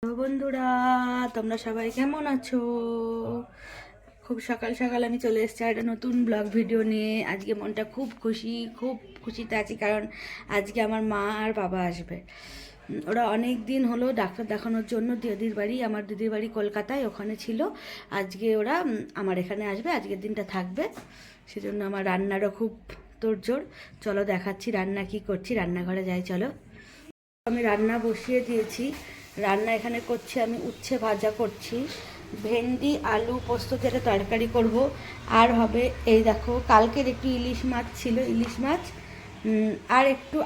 তো বন্ধুরা, তোমরা সবাই কেমন আছো? খুব সকাল সকাল আমি চলে এসেছি একটা নতুন ব্লগ ভিডিও নিয়ে। আজকে মনটা খুব খুশিতে আছি, কারণ আজকে আমার মা আর বাবা আসবে। ওরা অনেক দিন হলো ডাক্তার দেখানোর জন্য আমার দিদির বাড়ি কলকাতায়, ওখানে ছিল। আজকে ওরা আমার এখানে আসবে, আজকের দিনটা থাকবে। সেজন্য আমার রান্নারও খুব তোড়জোড়। চলো দেখাচ্ছি রান্না কি করছি, রান্নাঘরে যাই চলো। আমি রান্না বসিয়ে দিয়েছি। রান্না এখানে করছি, আমি উচ্ছে ভাজা করছি, ভেন্ডি আলু পোস্ত দিয়ে তরকারি করব। আর হবে এই দেখো, কালকের একটু ইলিশ মাছ ছিল, ইলিশ মাছ। আর একটু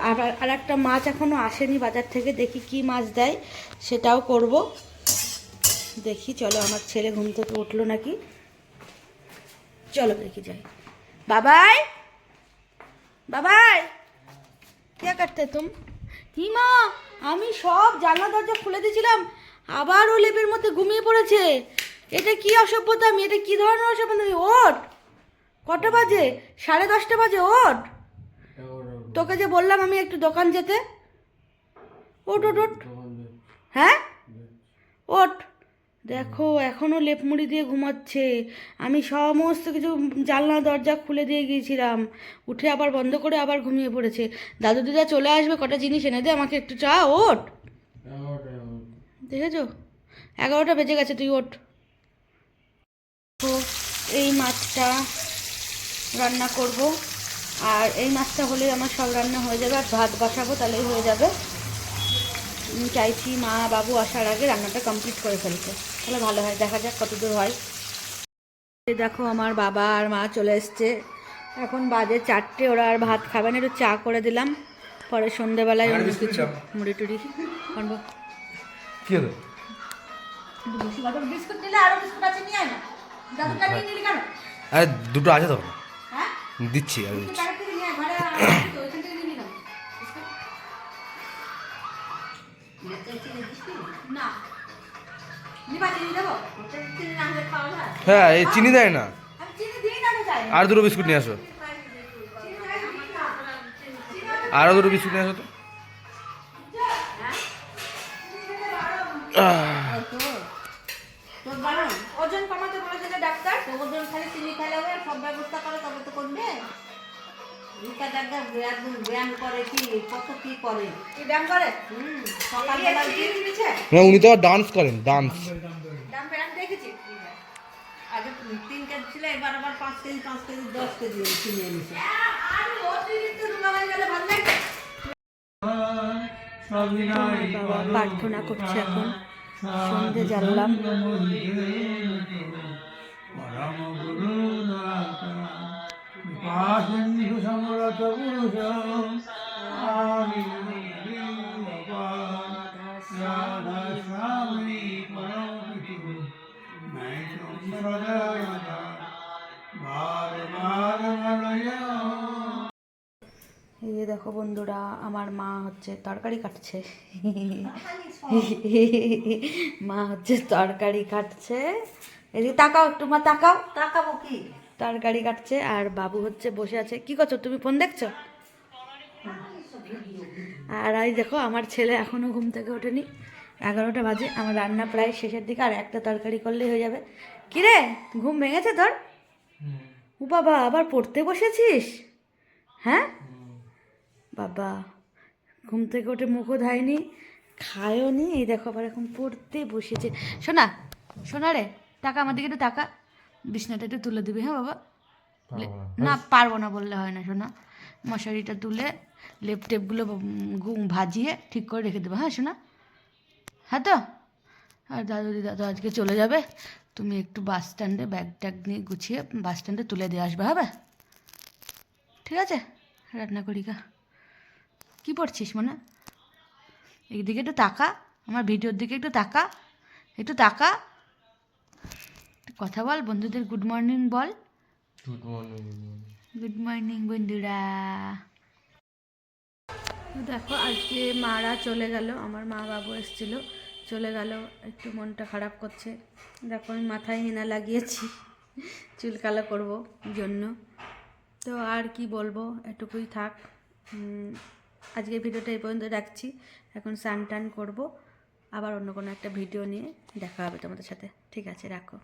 আর একটা মাছ এখনও আসেনি বাজার থেকে, দেখি কি মাছ দেয় সেটাও করব। দেখি চলো, আমার ছেলে ঘুম থেকে উঠলো নাকি, চলো দেখি যাই। বাবাই বাবাই, क्या करते तुम? হিমা, আমি সব জানলা দরজা খুলে দিয়েছিলাম, আবার ও লেপের মধ্যে ঘুমিয়ে পড়েছে। এটা কি অসভ্যতামি, এটা কি ধরনের অসভ্যতামি? ওঠ, কটা বাজে? 10:30 বাজে, ওঠ। তোকে যে বললাম আমি একটু দোকান যেতে, ওঠ ওঠ ওঠ। হ্যাঁ, ওঠ। দেখো এখনও লেপ মুড়ি দিয়ে ঘুমাচ্ছে। আমি সমস্ত কিছু জানলা দরজা খুলে দিয়ে গিয়েছিলাম, উঠে আবার বন্ধ করে আবার ঘুমিয়ে পড়েছে। দাদু দিদা চলে আসবে, কটা জিনিস এনে দে আমাকে একটু, চা। ওঠ, দেখেছো 11টা বেজে গেছে, তুই ওঠ। তো এই মাছটা রান্না করব, আর এই মাছটা হলে আমার সব রান্না হয়ে যাবে, আর ভাত বসাবো তাহলেই হয়ে যাবে। চাইছি মা বাবু আসার আগে রান্নাটা কমপ্লিট করে ফেলতে, তাহলে ভালো হয়। দেখা যাক কতদূর হয়। দেখো আমার বাবা আর মা চলে এসছে, এখন বাজে 4টে। ওরা আর ভাত খাবে না, একটু চা করে দিলাম, পরে সন্ধেবেলায় অন্য কিছু মুড়ি টুড়ি করবো। কি হলো? বিস্কুট দিলে, আরো বিস্কুট আছে, নিয়ে আয় না। দাদুটা নিয়ে নিলি কেন? আরে দুটো আছে তো, হ্যাঁ দিচ্ছি আমি বিস্কুট দিচ্ছি। আরেক থেকে নিয়ে আয়, ঘরে আছে তো, ওইখান থেকে নিয়ে নিলাম বিস্কুট। না নিবা, চিনি দেবো? চিনি না হলে খাওয়া যায়? হ্যাঁ, এই চিনি দেয় না। আমি চিনি দিই না তো, চাই আর দুটো বিস্কুট নিয়ে আসো, আরও দুটো বিস্কুট নিয়ে আসো তো। ওজন কমাতে বলেছে না ডাক্তার, তো ওজন খালি চিনি খাইলে হবে, সব ব্যবস্থা করে তবে তো করবে। রুকা ডাক্তার একদম ব্যায়াম করে, কি কত কি করে, কি ব্যায়াম করে? সকালবেলা দিয়েছে না, উনি তো ডান্স করেন, ডান্স। দাম ব্যায়াম দেখেছি। আগে 3 কেজি ছিল, এবার আবার 5 কেজি 10 কেজি কিনে এনেছে। আর অতিরিক্ত রুমা হয়ে গেলে ভালো লাগে। বাবা প্রার্থনা করছে এখন, সন্ধে জ্বাললাম। এই যে দেখো বন্ধুরা, আমার মা হচ্ছে তরকারি কাটছে। মা হচ্ছে তরকারি কাটছে, এদিকে তাকাও একটু, মা তাকাও। তাকাবো কি? তরকারি কাটছে, আর বাবু হচ্ছে বসে আছে। কি করছো তুমি, ফোন দেখছো? আর এই দেখো আমার ছেলে এখনো ঘুম থেকে ওঠেনি, 11টা বাজে। আমার রান্না প্রায় শেষের দিকে, আর একটা তরকারি করলেই হয়ে যাবে। কিরে, ঘুম ভেঙেছে তোর? ও বাবা, আবার পড়তে বসেছিস? হ্যাঁ বাবা, ঘুম থেকে উঠে মুখও ধায়নি, খায়ও নি, এই দেখো আবার এখন পড়তে বসেছে। শোনা, শোনা রে, টাকা আমার দিকে একটু টাকা, বিছনাটা একটু তুলে দিবি। হ্যাঁ বাবা, না পারবো না বললে হয় না শোনা। মশারিটা তুলে লেপ টেপগুলো ঘুম ভাজিয়ে ঠিক করে রেখে দেবো। হ্যাঁ শোনা, হ্যাঁ তো। আর দাদু দিদা তো আজকে চলে যাবে, তুমি একটু বাস স্ট্যান্ডে ব্যাগ ট্যাগ নিয়ে গুছিয়ে বাস স্ট্যান্ডে তুলে দিয়ে আসবে, হবে? ঠিক আছে, রান্না করি গা। কী পড়ছিস মনে? এইদিকে একটু তাকা, আমার ভিডিওর দিকে একটু তাকা, একটু তাকা, কথা বল, বন্ধুদের গুড মর্নিং বল। Good morning. গুড মর্নিং বন্ধুরা। দেখো আজকে মারা চলে গেল, আমার মা বাবু এসেছিল, চলে গেল, একটু মনটা খারাপ করছে। দেখো আমি মাথায় হেনা লাগিয়েছি, চুল কালো করবো জন্য। তো আর কি বলবো, এটুকুই থাক। আজকের ভিডিওটা এই পর্যন্ত রাখছি, এখন স্নান টান করবো, আবার অন্য কোনো একটা ভিডিও নিয়ে দেখা হবে তোমাদের সাথে। ঠিক আছে, রাখো।